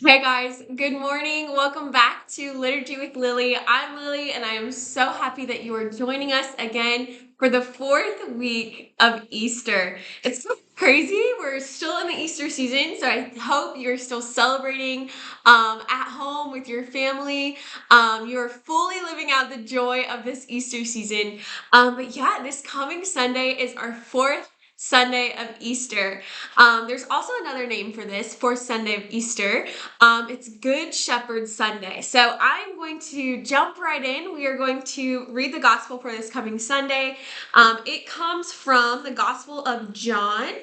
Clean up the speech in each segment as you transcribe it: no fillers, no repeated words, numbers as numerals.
Hey guys, good morning. Welcome back to Liturgy with Lily. I'm Lily, and I am so happy that you are joining us again for the fourth week of Easter. It's so crazy. We're still in the Easter season, so I hope you're still celebrating at home with your family. You're fully living out the joy of this Easter season. But yeah, this coming Sunday is our fourth Sunday of Easter. There's also another name for this, fourth Sunday of Easter. It's Good Shepherd Sunday. So I'm going to jump right in. We are going to read the gospel for this coming Sunday. It comes from the Gospel of John,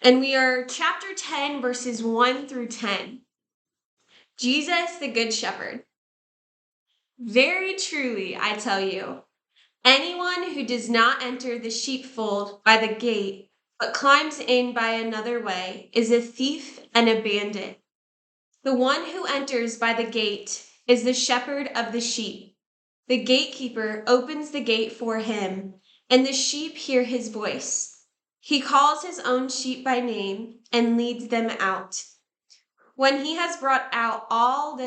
and we are chapter 10, verses 1 through 10. Jesus, the Good Shepherd. Very truly, I tell you, anyone who does not enter the sheepfold by the gate, but climbs in by another way, is a thief and a bandit. The one who enters by the gate is the shepherd of the sheep. The gatekeeper opens the gate for him, and the sheep hear his voice. He calls his own sheep by name and leads them out. When he has brought out all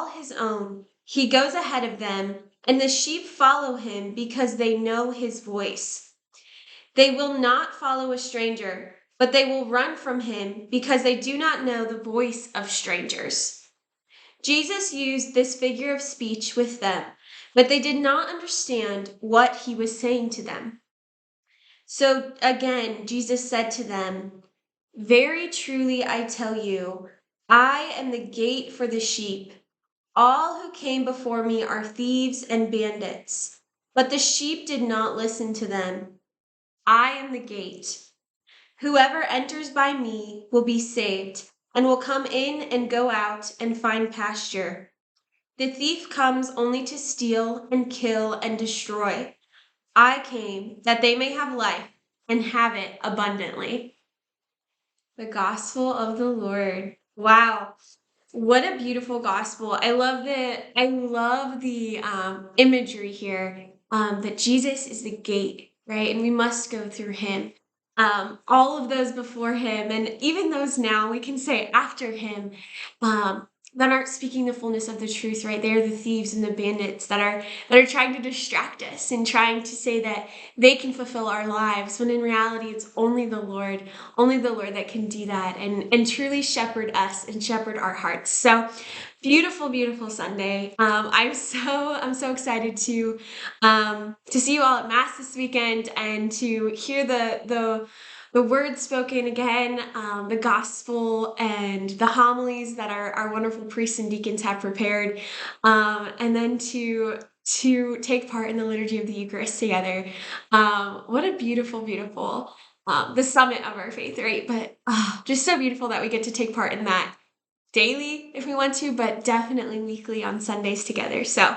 his own, he goes ahead of them, and the sheep follow him because they know his voice. They will not follow a stranger, but they will run from him because they do not know the voice of strangers. Jesus used this figure of speech with them, but they did not understand what he was saying to them. So again, Jesus said to them, very truly I tell you, I am the gate for the sheep. All who came before me are thieves and bandits, but the sheep did not listen to them. I am the gate. Whoever enters by me will be saved and will come in and go out and find pasture. The thief comes only to steal and kill and destroy. I came that they may have life and have it abundantly. The gospel of the Lord. Wow. What a beautiful gospel. I love the imagery here, that Jesus is the gate, right? And we must go through him. All of those before him, and even those now, we can say after him, um, that aren't speaking the fullness of the truth, right? They're the thieves and the bandits that are trying to distract us and trying to say that they can fulfill our lives, when in reality it's only the Lord that can do that and truly shepherd us and shepherd our hearts. So beautiful, beautiful Sunday. I'm so excited to see you all at Mass this weekend and to hear the words spoken again, the gospel and the homilies that our wonderful priests and deacons have prepared, and then to take part in the liturgy of the Eucharist together. What a beautiful, beautiful the summit of our faith, right? But just so beautiful that we get to take part in that daily if we want to, but definitely weekly on Sundays together. So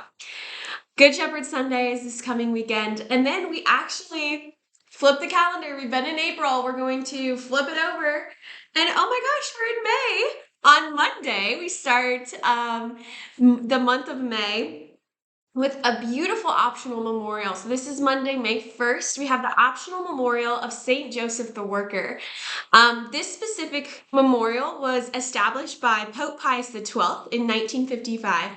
Good Shepherd Sunday is this coming weekend. And then we actually flip the calendar. We've been in April. We're going to flip it over. And oh my gosh, we're in May. On Monday, we start the month of May with a beautiful optional memorial. So this is Monday, May 1st. We have the optional memorial of St. Joseph the Worker. This specific memorial was established by Pope Pius XII in 1955.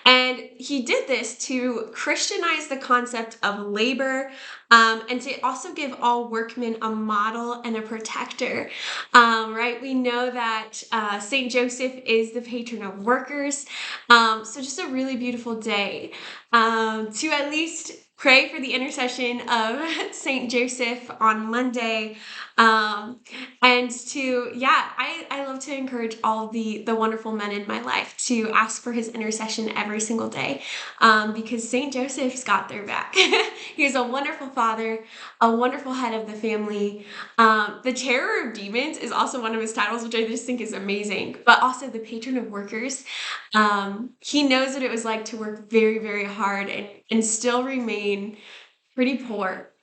And he did this to Christianize the concept of labor, and to also give all workmen a model and a protector. Right? We know that St. Joseph is the patron of workers. So just a really beautiful day to at least pray for the intercession of St. Joseph on Monday. And I love to encourage all the wonderful men in my life to ask for his intercession every single day, because St. Joseph's got their back. He's a wonderful father, a wonderful head of the family. The terror of demons is also one of his titles, which I just think is amazing, but also the patron of workers. He knows what it was like to work very, very hard and still remain pretty poor.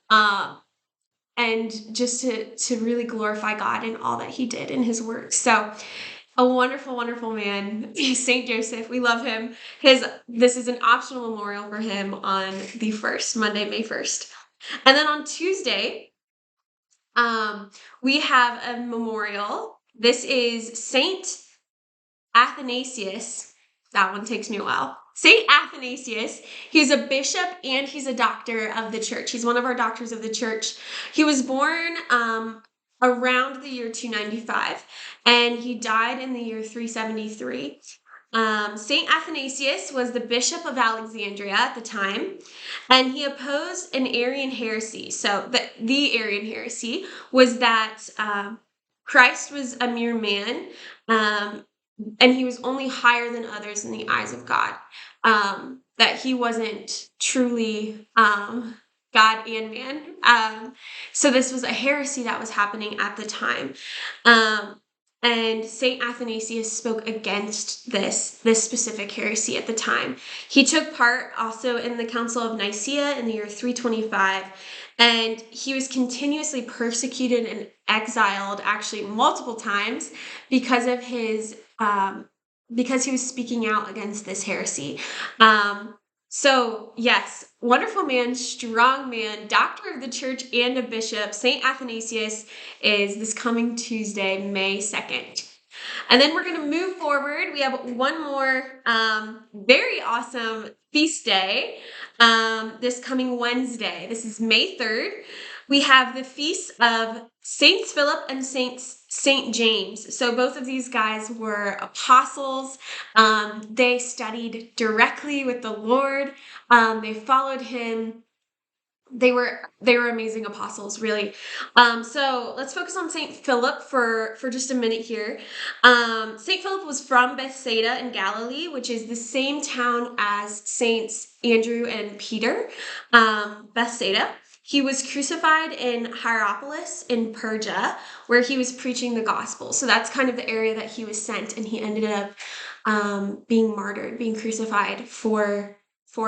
And just to really glorify God in all that he did in his work. So a wonderful, wonderful man, St. Joseph. We love him. This is an optional memorial for him on the 1st, Monday, May 1st. And then on Tuesday, we have a memorial. This is Saint Athanasius, that one takes me a while. Saint Athanasius, he's a bishop and he's a doctor of the church. He's one of our doctors of the church. He was born around the year 295, and he died in the year 373. Saint Athanasius was the bishop of Alexandria at the time, and he opposed an Arian heresy. So the Arian heresy was that Christ was a mere man, and he was only higher than others in the eyes of God. That he wasn't truly God and man. So this was a heresy that was happening at the time. And Saint Athanasius spoke against this specific heresy at the time. He took part also in the Council of Nicaea in the year 325, and he was continuously persecuted and exiled, actually multiple times, because of his because he was speaking out against this heresy. So yes, wonderful man, strong man, doctor of the church and a bishop. Saint Athanasius is this coming Tuesday, May 2nd. And then we're going to move forward. We have one more very awesome feast day this coming Wednesday. This is May 3rd. We have the feast of Saints Philip and Saint James. So both of these guys were apostles. They studied directly with the Lord. They followed him. They were amazing apostles, really. So let's focus on Saint Philip for just a minute here. Saint Philip was from Bethsaida in Galilee, which is the same town as Saints Andrew and Peter. Bethsaida. He was crucified in Hierapolis in Persia, where he was preaching the gospel. So that's kind of the area that he was sent, and he ended up being martyred, being crucified for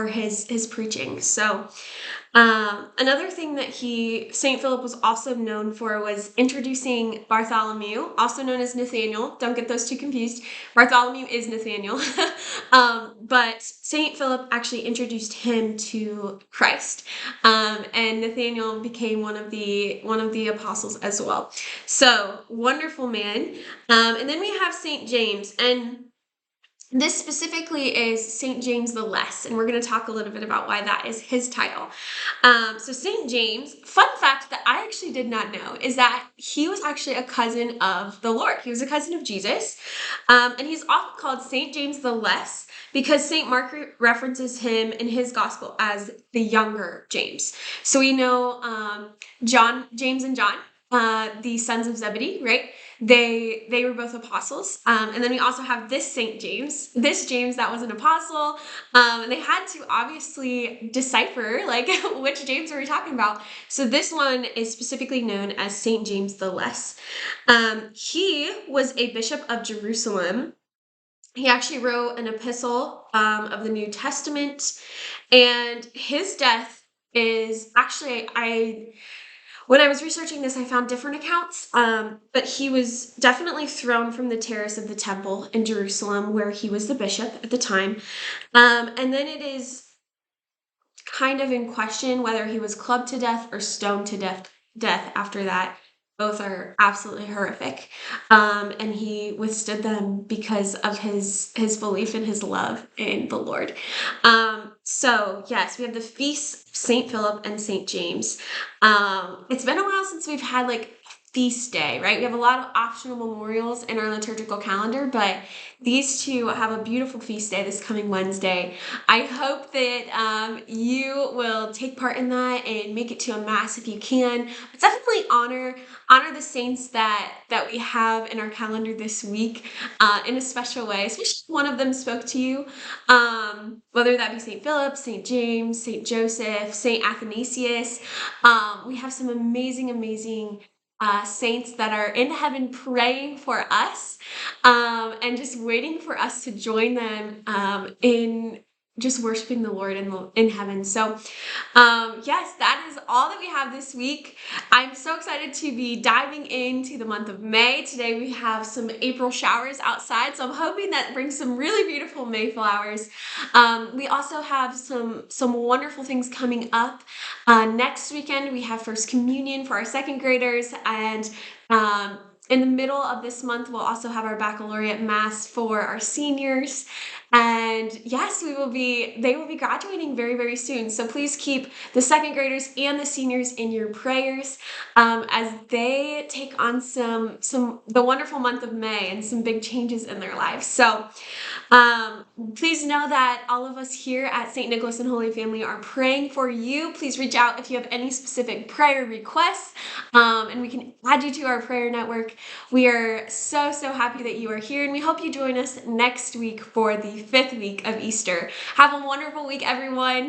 his preaching. So another thing that St. Philip was also known for was introducing Bartholomew, also known as Nathaniel. Don't get those two confused. Bartholomew is Nathaniel. But St. Philip actually introduced him to Christ. And Nathaniel became one of the apostles as well. So wonderful man. And then we have St. James, and this specifically is St. James the Less, and we're going to talk a little bit about why that is his title. So St. James, fun fact that I actually did not know is that he was actually a cousin of the Lord. He was a cousin of Jesus, and he's often called St. James the Less because St. Mark references him in his gospel as the younger James. So we know James and John, the sons of Zebedee, right? They were both apostles. And then we also have this Saint James, that was an apostle. And they had to obviously decipher, like, which James are we talking about? So this one is specifically known as Saint James the Less. He was a bishop of Jerusalem. He actually wrote an epistle of the New Testament, and his death is actually, when I was researching this, I found different accounts, but he was definitely thrown from the terrace of the temple in Jerusalem, where he was the bishop at the time. And then it is kind of in question whether he was clubbed to death or stoned to death after that. Both are absolutely horrific. And he withstood them because of his belief and his love in the Lord. So yes, we have the feast, St. Philip and St. James. It's been a while since we've had like feast day, right? We have a lot of optional memorials in our liturgical calendar, but these two have a beautiful feast day this coming Wednesday. I hope that you will take part in that and make it to a mass if you can. But definitely honor the saints that we have in our calendar this week in a special way, especially if one of them spoke to you, whether that be St. Philip, St. James, St. Joseph, St. Athanasius. We have some amazing saints that are in heaven praying for us and just waiting for us to join them in just worshiping the Lord in heaven. So yes, that is all that we have this week. I'm so excited to be diving into the month of May. Today we have some April showers outside, so I'm hoping that brings some really beautiful Mayflowers. We also have some wonderful things coming up. Next weekend we have First Communion for our second graders, and In the middle of this month, we'll also have our baccalaureate mass for our seniors. And yes, they will be graduating very, very soon. So please keep the second graders and the seniors in your prayers as they take on the wonderful month of May and some big changes in their lives. So please know that all of us here at St. Nicholas and Holy Family are praying for you. Please reach out if you have any specific prayer requests, and we can add you to our prayer network. We are so, so happy that you are here, and we hope you join us next week for the 5th week of Easter. Have a wonderful week, everyone.